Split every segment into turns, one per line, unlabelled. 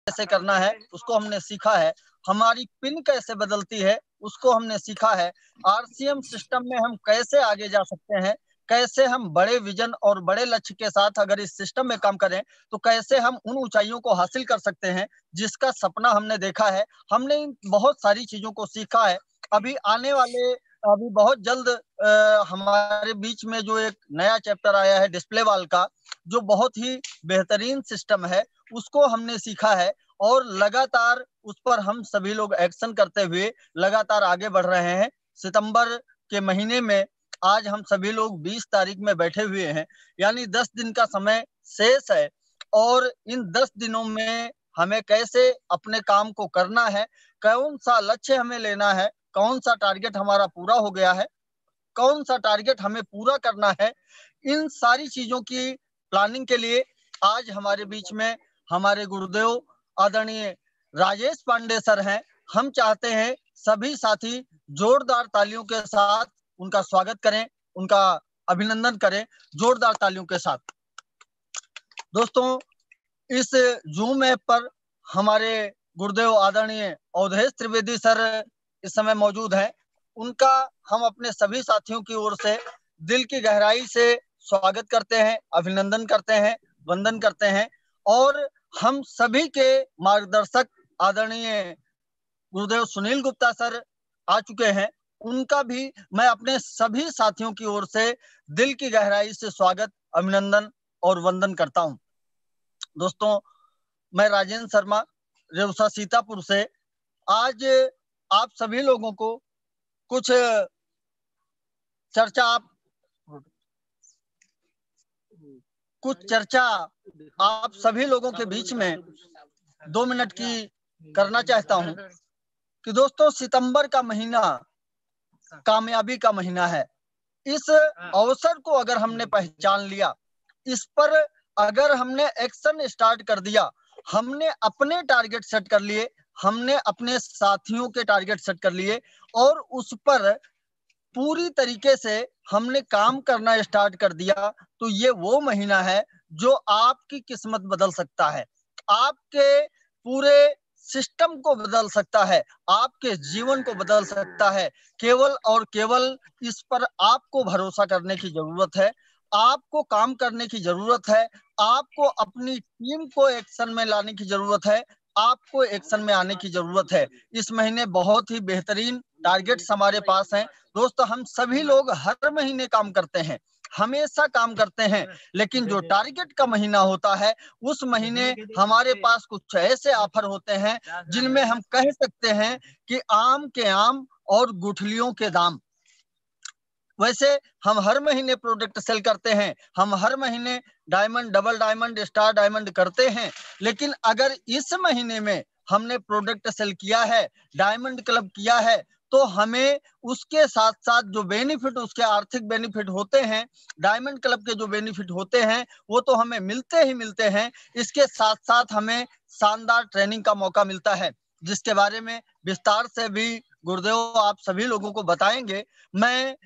कैसे करना है उसको हमने सीखा है, हमारी पिन कैसे बदलती है उसको हमने सीखा है, आरसीएम सिस्टम में हम कैसे आगे जा सकते हैं, कैसे हम बड़े विजन और बड़े लक्ष्य के साथ अगर इस सिस्टम में काम करें तो कैसे हम उन ऊंचाइयों को हासिल कर सकते हैं जिसका सपना हमने देखा है। हमने इन बहुत सारी चीजों को सीखा है। अभी आने वाले अभी बहुत जल्द हमारे बीच में जो एक नया चैप्टर आया है डिस्प्ले वाल का, जो बहुत ही बेहतरीन सिस्टम है, उसको हमने सीखा है और लगातार उस पर हम सभी लोग एक्शन करते हुए लगातार आगे बढ़ रहे हैं। सितंबर के महीने में आज हम सभी लोग 20 तारीख में बैठे हुए हैं, यानी 10 दिन का समय शेष है और इन 10 दिनों में हमें कैसे अपने काम को करना है, कौन सा लक्ष्य हमें लेना है, कौन सा टारगेट हमारा पूरा हो गया है, कौन सा टारगेट हमें पूरा करना है, इन सारी चीजों की प्लानिंग के लिए आज हमारे बीच में हमारे गुरुदेव आदरणीय राजेश पांडे सर हैं। हम चाहते हैं सभी साथी जोरदार तालियों के साथ उनका स्वागत करें, उनका अभिनंदन करें जोरदार तालियों के साथ। दोस्तों, इस जूम ऐप पर हमारे गुरुदेव आदरणीय अवधेश त्रिवेदी सर इस समय मौजूद हैं। उनका हम अपने सभी साथियों की ओर से दिल की गहराई से स्वागत करते हैं, अभिनंदन करते हैं, वंदन करते हैं और हम सभी के मार्गदर्शक आदरणीय गुरुदेव सुनील गुप्ता सर आ चुके हैं। उनका भी मैं अपने सभी साथियों की ओर से दिल की गहराई से स्वागत, अभिनंदन और वंदन करता हूं। दोस्तों, मैं राजेंद्र शर्मा रेउसा सीतापुर से आज आप सभी लोगों को कुछ चर्चा आप सभी लोगों के बीच में 2 मिनट की करना चाहता हूं कि दोस्तों, सितंबर का महीना कामयाबी का महीना है। इस अवसर को अगर हमने पहचान लिया, इस पर अगर हमने एक्शन स्टार्ट कर दिया, हमने अपने टारगेट सेट कर लिए, हमने अपने साथियों के टारगेट सेट कर लिए और उस पर पूरी तरीके से हमने काम करना स्टार्ट कर दिया, तो ये वो महीना है जो आपकी किस्मत बदल सकता है, आपके पूरे सिस्टम को बदल सकता है, आपके जीवन को बदल सकता है। केवल और केवल इस पर आपको भरोसा करने की जरूरत है, आपको काम करने की जरूरत है, आपको अपनी टीम को एक्शन में लाने की जरूरत है, आपको एक्शन में आने की जरूरत है। इस महीने बहुत ही बेहतरीन टारगेट्स हमारे पास हैं। दोस्तों, हम सभी लोग हर महीने काम करते हैं, हमेशा काम करते हैं, लेकिन जो टारगेट का महीना होता है उस महीने हमारे पास कुछ ऐसे ऑफर होते हैं जिनमें हम कह सकते हैं कि आम के आम और गुठलियों के दाम। वैसे हम हर महीने प्रोडक्ट सेल करते हैं, हम हर महीने diamond, double diamond, star diamond करते हैं, लेकिन अगर इस महीने में हमने प्रोडक्ट सेल किया है, डायमंड क्लब किया है, तो हमें उसके साथ साथ जो बेनिफिट, उसके आर्थिक बेनिफिट होते हैं, डायमंड क्लब के जो बेनिफिट होते हैं वो तो हमें मिलते ही मिलते हैं। इसके साथ साथ हमें शानदार ट्रेनिंग का मौका मिलता है, जिसके बारे में विस्तार से भी गुरुदेव आप सभी लोगों को बताएंगे। मैं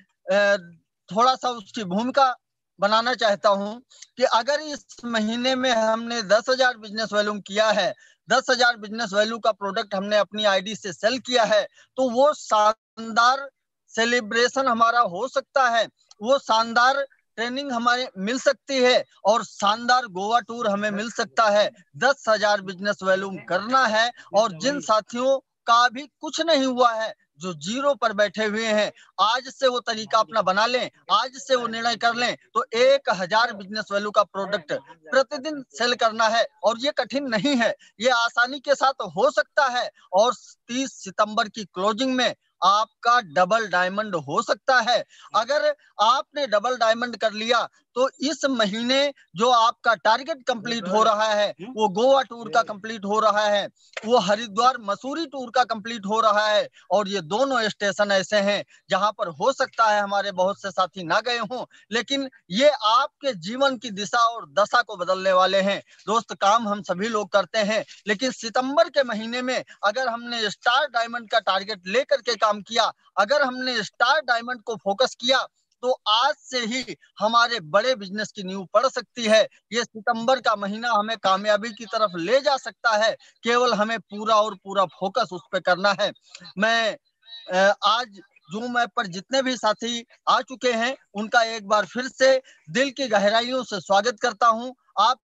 थोड़ा सा उसकी भूमिका बनाना चाहता हूं कि अगर इस महीने में हमने 10,000 बिजनेस वैल्यू किया है, 10,000 बिजनेस वैल्यू का प्रोडक्ट हमने अपनी आईडी से सेल किया है, तो वो शानदार सेलिब्रेशन हमारा हो सकता है, वो शानदार ट्रेनिंग हमारे मिल सकती है और शानदार गोवा टूर हमें मिल सकता है। 10,000 बिजनेस वैल्यू करना है और जिन साथियों का भी कुछ नहीं हुआ है, जो जीरो पर बैठे हुए हैं, आज से वो तरीका अपना बना लें, आज से वो निर्णय कर लें, तो 1,000 बिजनेस वैल्यू का प्रोडक्ट प्रतिदिन सेल करना है। और ये कठिन नहीं है, ये आसानी के साथ हो सकता है और 30 सितंबर की क्लोजिंग में आपका डबल डायमंड हो सकता है। अगर आपने डबल डायमंड कर लिया तो इस महीने जो आपका टारगेट कंप्लीट हो रहा है, वो गोवा टूर का कंप्लीट हो रहा है, वो हरिद्वार मसूरी टूर का कंप्लीट हो रहा है। और ये दोनों स्टेशन ऐसे हैं जहां पर हो सकता है हमारे बहुत से साथी ना गए हों, लेकिन ये आपके जीवन की दिशा और दशा को बदलने वाले हैं। दोस्त, काम हम सभी लोग करते हैं, लेकिन सितंबर के महीने में अगर हमने स्टार डायमंड का टारगेट लेकर के काम किया, अगर हमने स्टार डायमंड को फोकस किया, तो आज से ही हमारे बड़े बिजनेस की नींव पड़ सकती है। ये सितंबर का महीना हमें कामयाबी की तरफ ले जा सकता है, केवल हमें पूरा और पूरा फोकस उस पर करना है। मैं आज जूम ऐप पर जितने भी साथी आ चुके हैं उनका एक बार फिर से दिल की गहराइयों से स्वागत करता हूं। आप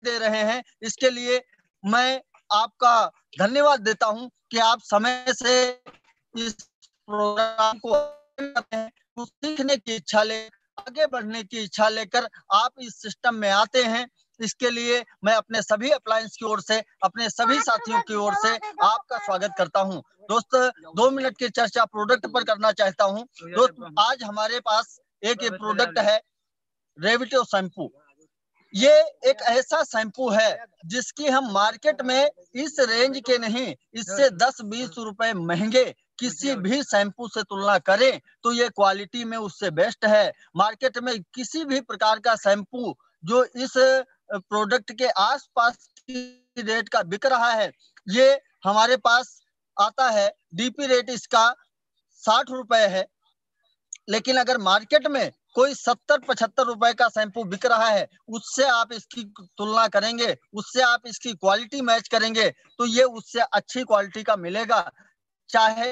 दे रहे हैं, इसके लिए मैं आपका धन्यवाद देता हूं कि आप समय से इस प्रोग्राम को कुछ सीखने की इच्छा ले, आगे बढ़ने की इच्छा लेकर आप इस सिस्टम में आते हैं। इसके लिए मैं अपने सभी अप्लायंस की ओर से, अपने सभी साथियों की ओर से आपका स्वागत करता हूं। दोस्त, 2 मिनट की चर्चा प्रोडक्ट पर करना चाहता हूं। दोस्त, आज हमारे पास एक ये प्रोडक्ट है, रेविटो शैम्पू। ये एक ऐसा शैम्पू है जिसकी हम मार्केट में इस रेंज के नहीं, इससे 10-20 रुपए महंगे किसी भी शैम्पू से तुलना करें तो ये क्वालिटी में उससे बेस्ट है। मार्केट में किसी भी प्रकार का शैम्पू जो इस प्रोडक्ट के आसपास की रेट का बिक रहा है, ये हमारे पास आता है, डीपी रेट इसका 60 रुपए है। लेकिन अगर मार्केट में कोई 70-75 रुपए का शैम्पू बिक रहा है, उससे आप इसकी तुलना करेंगे, उससे आप इसकी क्वालिटी मैच करेंगे तो ये उससे अच्छी क्वालिटी का मिलेगा। चाहे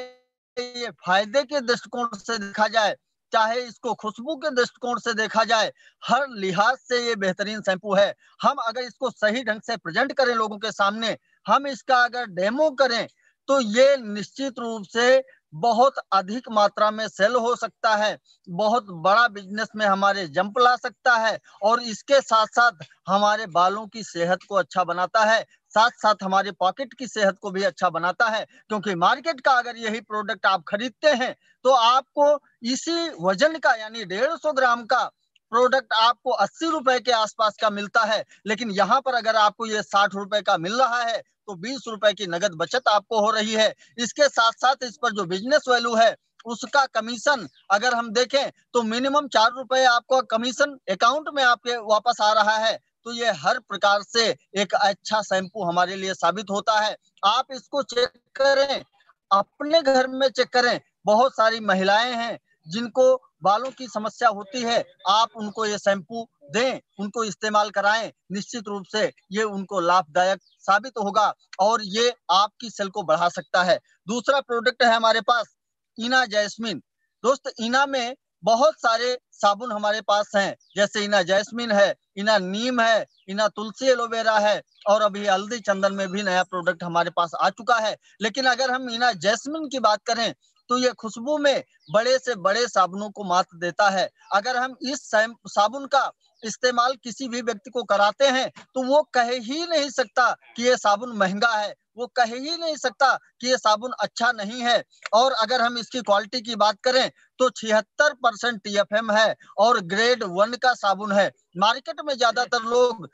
ये फायदे के दृष्टिकोण से देखा जाए, चाहे इसको खुशबू के दृष्टिकोण से देखा जाए, हर लिहाज से ये बेहतरीन शैम्पू है। हम अगर इसको सही ढंग से प्रेजेंट करें लोगों के सामने, हम इसका अगर डेमो करें तो ये निश्चित रूप से बहुत अधिक मात्रा में सेल हो सकता है, बहुत बड़ा बिजनेस में हमारे जंप ला सकता है और इसके साथ साथ हमारे बालों की सेहत को अच्छा बनाता है, साथ साथ हमारे पॉकेट की सेहत को भी अच्छा बनाता है। क्योंकि मार्केट का अगर यही प्रोडक्ट आप खरीदते हैं तो आपको इसी वजन का यानी 150 ग्राम का प्रोडक्ट आपको 80 रुपए के आसपास का मिलता है, लेकिन यहाँ पर अगर आपको ये 60 रुपए का मिल रहा है तो 20 रुपए की नगद बचत आपको हो रही है। इसके साथ साथ इस पर जो बिजनेस वैल्यू है उसका कमीशन अगर हम देखें तो मिनिमम 4 रुपए आपको कमीशन अकाउंट में आपके वापस आ रहा है। तो ये हर प्रकार से एक अच्छा शैम्पू हमारे लिए साबित होता है। आप इसको चेक करें, अपने घर में चेक करें। बहुत सारी महिलाएं हैं जिनको बालों की समस्या होती है, आप उनको ये शैम्पू दें, उनको इस्तेमाल कराएं, निश्चित रूप से ये उनको लाभदायक साबित होगा और ये आपकी सेल को बढ़ा सकता है। दूसरा प्रोडक्ट है हमारे पास इना जैस्मिन। दोस्त, इना में बहुत सारे साबुन हमारे पास हैं, जैसे इना जैस्मिन है, इना नीम है, इना तुलसी एलोवेरा है और अभी हल्दी चंदन में भी नया प्रोडक्ट हमारे पास आ चुका है। लेकिन अगर हम इना जैस्मिन की बात करें तो ये खुशबू में बड़े से बड़े साबुनों को मात देता है। अगर हम इस साबुन का इस्तेमाल किसी भी व्यक्ति को कराते हैं तो वो कह ही नहीं सकता कि ये साबुन महंगा है, वो कह ही नहीं सकता कि ये साबुन अच्छा नहीं है। और अगर हम इसकी क्वालिटी की बात करें तो 76% TFM है और ग्रेड 1 का साबुन है। मार्केट में ज्यादातर लोग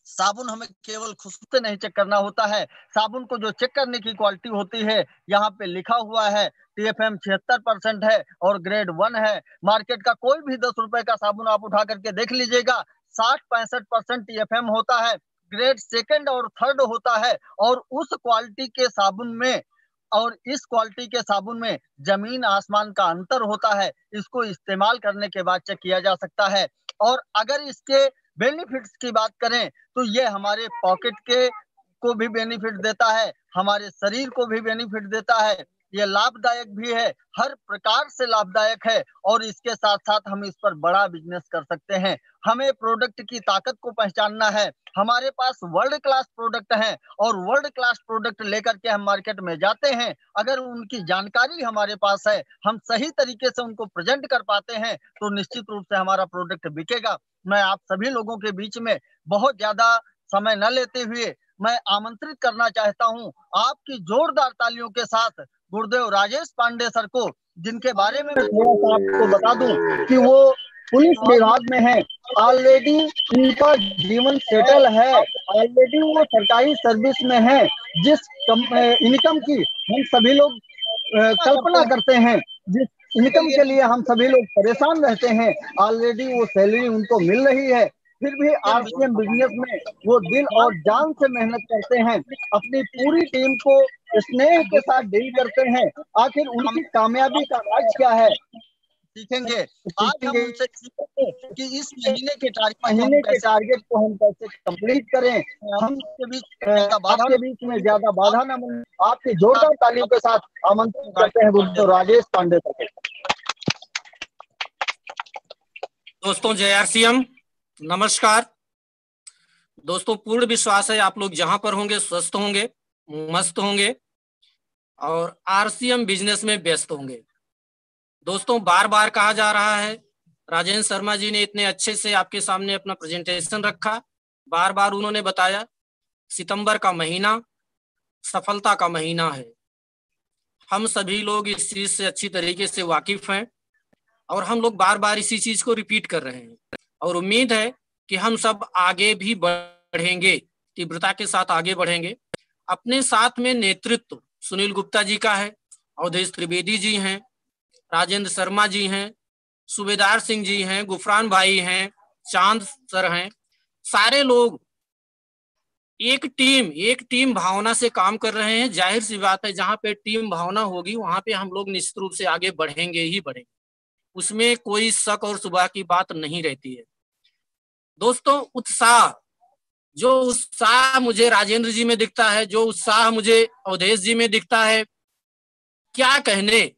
साबुन हमें केवल खुशबू से नहीं चेक करना होता है, साबुन को जो चेक करने की क्वालिटी होती है यहाँ पे लिखा हुआ है TFM 76% है और ग्रेड 1 है। मार्केट का कोई भी 10 रुपए का साबुन आप उठा करके देख लीजिएगा, 60-65% TFM होता है, ग्रेड सेकंड और थर्ड होता है। और उस क्वालिटी के साबुन में और इस क्वालिटी के साबुन में जमीन आसमान का अंतर होता है। इसको इस्तेमाल करने के बाद चेक किया जा सकता है। और अगर इसके बेनिफिट्स की बात करें तो ये हमारे पॉकेट के को भी बेनिफिट देता है, हमारे शरीर को भी बेनिफिट देता है। ये लाभदायक भी है, हर प्रकार से लाभदायक है और इसके साथ साथ हम इस पर बड़ा बिजनेस कर सकते हैं। हमें प्रोडक्ट की ताकत को पहचानना है। हमारे पास वर्ल्ड क्लास प्रोडक्ट हैं और वर्ल्ड क्लास प्रोडक्ट लेकर के हम मार्केट में जाते हैं। अगर उनकी जानकारी हमारे पास है, हम सही तरीके से उनको प्रेजेंट कर पाते हैं तो निश्चित रूप से हमारा प्रोडक्ट बिकेगा। मैं आप सभी लोगों के बीच में बहुत ज्यादा समय न लेते हुए मैं आमंत्रित करना चाहता हूं आपकी जोरदार तालियों के साथ गुरुदेव राजेश पांडे सर को, जिनके बारे में मैं थोड़ा सा आपको बता दूं कि वो पुलिस विभाग में है। ऑलरेडी उनका जीवन सेटल है, ऑलरेडी वो सरकारी सर्विस में है। जिस इनकम की हम सभी लोग कल्पना करते हैं, जिस इनकम के लिए हम सभी लोग परेशान रहते हैं, ऑलरेडी वो सैलरी उनको मिल रही है। फिर भी आरसीएम बिजनेस में वो दिल और जान से मेहनत करते हैं, अपनी पूरी टीम को स्नेह के साथ डील करते हैं। आखिर उनकी कामयाबी का राज क्या है, सीखेंगे। आज हम उनसे सीखेंगे कि इस महीने के टारगेट को हम कैसे कंप्लीट करें। हम आपके बीच में ज्यादा बाधा न मिले। आपकी जोरदार तालियों के साथ आमंत्रित करते हैं दोस्तों राजेश पांडे को।
दोस्तों जय आरसीएम, नमस्कार दोस्तों। पूर्ण विश्वास है आप लोग जहां पर होंगे स्वस्थ होंगे, मस्त होंगे और आरसीएम बिजनेस में व्यस्त होंगे। दोस्तों बार बार कहा जा रहा है, राजेंद्र शर्मा जी ने इतने अच्छे से आपके सामने अपना प्रेजेंटेशन रखा, बार बार उन्होंने बताया सितंबर का महीना सफलता का महीना है। हम सभी लोग इस चीज से अच्छी तरीके से वाकिफ हैं और हम लोग बार बार इसी चीज को रिपीट कर रहे हैं और उम्मीद है कि हम सब आगे भी बढ़ेंगे, तीव्रता के साथ आगे बढ़ेंगे। अपने साथ में नेतृत्व सुनील गुप्ता जी का है, अवधेश त्रिवेदी जी हैं, राजेंद्र शर्मा जी हैं, सूबेदार सिंह जी हैं, गुफरान भाई हैं, चांद सर हैं। सारे लोग एक टीम भावना से काम कर रहे हैं। जाहिर सी बात है जहां पे टीम भावना होगी वहां पे हम लोग निश्चित रूप से आगे बढ़ेंगे ही बढ़ेंगे, उसमें कोई शक और शुबा की बात नहीं रहती है। दोस्तों जो उत्साह मुझे राजेंद्र जी में दिखता है, जो उत्साह मुझे अवधेश जी में दिखता है, क्या कहने,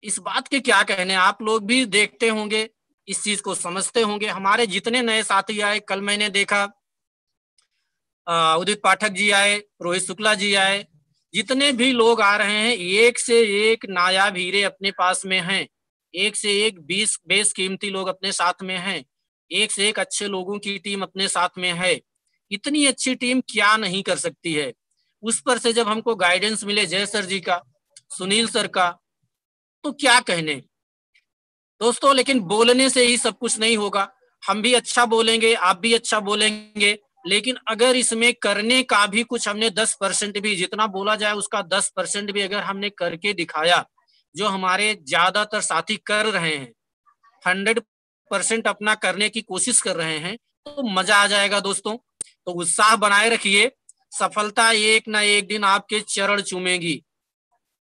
इस बात के क्या कहने। आप लोग भी देखते होंगे, इस चीज को समझते होंगे। हमारे जितने नए साथी आए, कल मैंने देखा उदित पाठक जी आए, रोहित शुक्ला जी आए, जितने भी लोग आ रहे हैं एक से एक नायाब हीरे अपने पास में हैं, एक से एक 20 बेशकीमती लोग अपने साथ में हैं, एक से एक अच्छे लोगों की टीम अपने साथ में है। इतनी अच्छी टीम क्या नहीं कर सकती है। उस पर से जब हमको गाइडेंस मिले जय सर जी का, सुनील सर का, तो क्या कहने दोस्तों। लेकिन बोलने से ही सब कुछ नहीं होगा। हम भी अच्छा बोलेंगे, आप भी अच्छा बोलेंगे, लेकिन अगर इसमें करने का भी कुछ हमने 10% भी, जितना बोला जाए उसका 10% भी अगर हमने करके दिखाया, जो हमारे ज्यादातर साथी कर रहे हैं, 100% अपना करने की कोशिश कर रहे हैं, तो मजा आ जाएगा दोस्तों। तो उत्साह बनाए रखिए, सफलता एक ना एक दिन आपके चरण चूमेगी।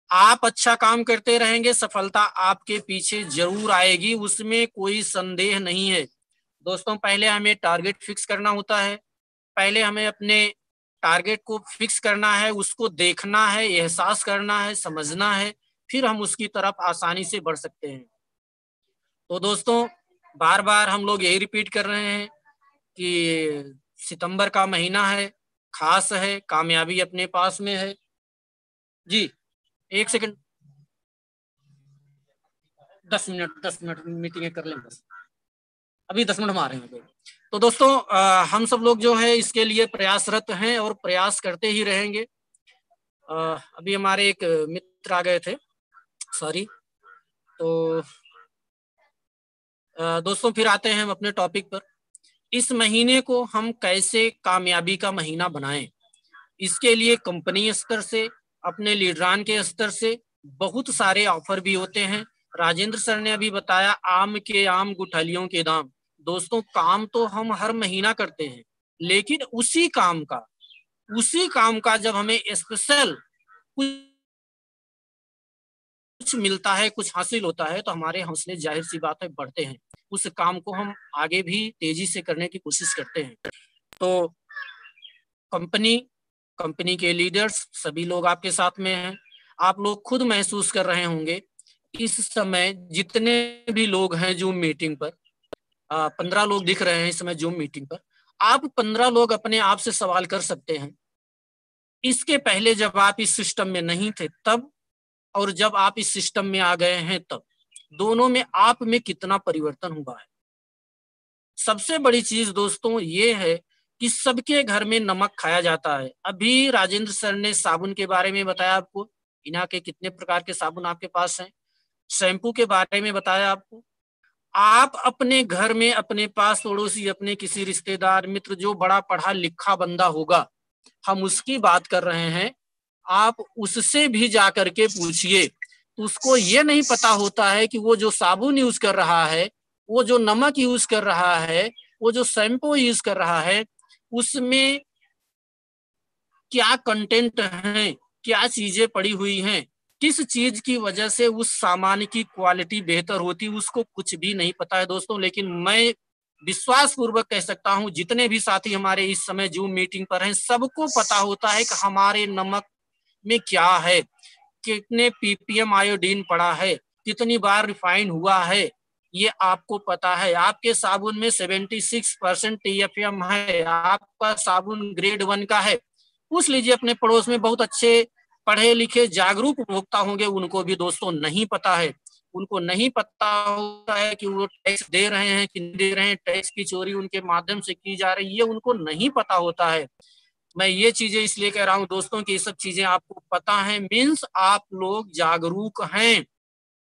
आप अच्छा काम करते रहेंगे, सफलता आपके पीछे जरूर आएगी, उसमें कोई संदेह नहीं है। दोस्तों पहले हमें टारगेट फिक्स करना होता है, पहले हमें अपने टारगेट को फिक्स करना है, उसको देखना है, एहसास करना है, समझना है, फिर हम उसकी तरफ आसानी से बढ़ सकते हैं। तो दोस्तों बार बार हम लोग यही रिपीट कर रहे हैं कि सितंबर का महीना है, खास है, कामयाबी अपने पास में है। जी एक सेकंड, 10 मिनट मीटिंग कर लें, बस अभी 10 मिनट हम आ रहे हैं। तो दोस्तों हम सब लोग जो है इसके लिए प्रयासरत हैं और प्रयास करते ही रहेंगे। अभी हमारे एक मित्र आ गए थे, सॉरी। तो दोस्तों फिर आते हैं हम अपने टॉपिक पर। इस महीने को हम कैसे कामयाबी का महीना बनाएं, इसके लिए कंपनी स्तर से, अपने लीडरान के स्तर से बहुत सारे ऑफर भी होते हैं। राजेंद्र सर ने अभी बताया आम के आम गुठलियों के दाम। दोस्तों काम तो हम हर महीना करते हैं, लेकिन उसी काम का जब हमें स्पेशल कुछ मिलता है, कुछ हासिल होता है, तो हमारे हौसले जाहिर सी बात है बढ़ते हैं। उस काम को हम आगे भी तेजी से करने की कोशिश करते हैं। तो कंपनी के लीडर्स सभी लोग आपके साथ में हैं। आप लोग खुद महसूस कर रहे होंगे इस समय जितने भी लोग हैं जूम मीटिंग पर, 15 लोग दिख रहे हैं इस समय जूम मीटिंग पर। आप 15 लोग अपने आप से सवाल कर सकते हैं, इसके पहले जब आप इस सिस्टम में नहीं थे तब, और जब आप इस सिस्टम में आ गए हैं तब, दोनों में आप में कितना परिवर्तन हुआ है। सबसे बड़ी चीज दोस्तों ये है कि सबके घर में नमक खाया जाता है। अभी राजेंद्र सर ने साबुन के बारे में बताया आपको, इना के कितने प्रकार के साबुन आपके पास हैं, शैम्पू के बारे में बताया आपको। आप अपने घर में, अपने पास पड़ोसी, अपने किसी रिश्तेदार मित्र जो बड़ा पढ़ा लिखा बंदा होगा, हम उसकी बात कर रहे हैं, आप उससे भी जा करके पूछिए, तो उसको ये नहीं पता होता है कि वो जो साबुन यूज कर रहा है, वो जो नमक यूज कर रहा है, वो जो शैम्पू यूज कर रहा है उसमें क्या कंटेंट है, क्या चीजें पड़ी हुई हैं, किस चीज की वजह से उस सामान की क्वालिटी बेहतर होती, उसको कुछ भी नहीं पता है दोस्तों। लेकिन मैं विश्वास पूर्वक कह सकता हूं जितने भी साथी हमारे इस समय जूम मीटिंग पर हैं सबको पता होता है कि हमारे नमक में क्या है, कितने पीपीएम आयोडीन पड़ा है, कितनी बार रिफाइन हुआ है, ये आपको पता है। आपके साबुन में 76% TFM है, आपका साबुन ग्रेड 1 का है। पूछ लीजिए अपने पड़ोस में बहुत अच्छे पढ़े लिखे जागरूक उपभोक्ता होंगे, उनको भी दोस्तों नहीं पता है। उनको नहीं पता होता है कि वो टैक्स दे रहे हैं कि नहीं दे रहे हैं, टैक्स की चोरी उनके माध्यम से की जा रही है, ये उनको नहीं पता होता है। मैं ये चीजें इसलिए कह रहा हूं दोस्तों कि ये सब चीजें आपको पता है, मीन्स आप लोग जागरूक हैं।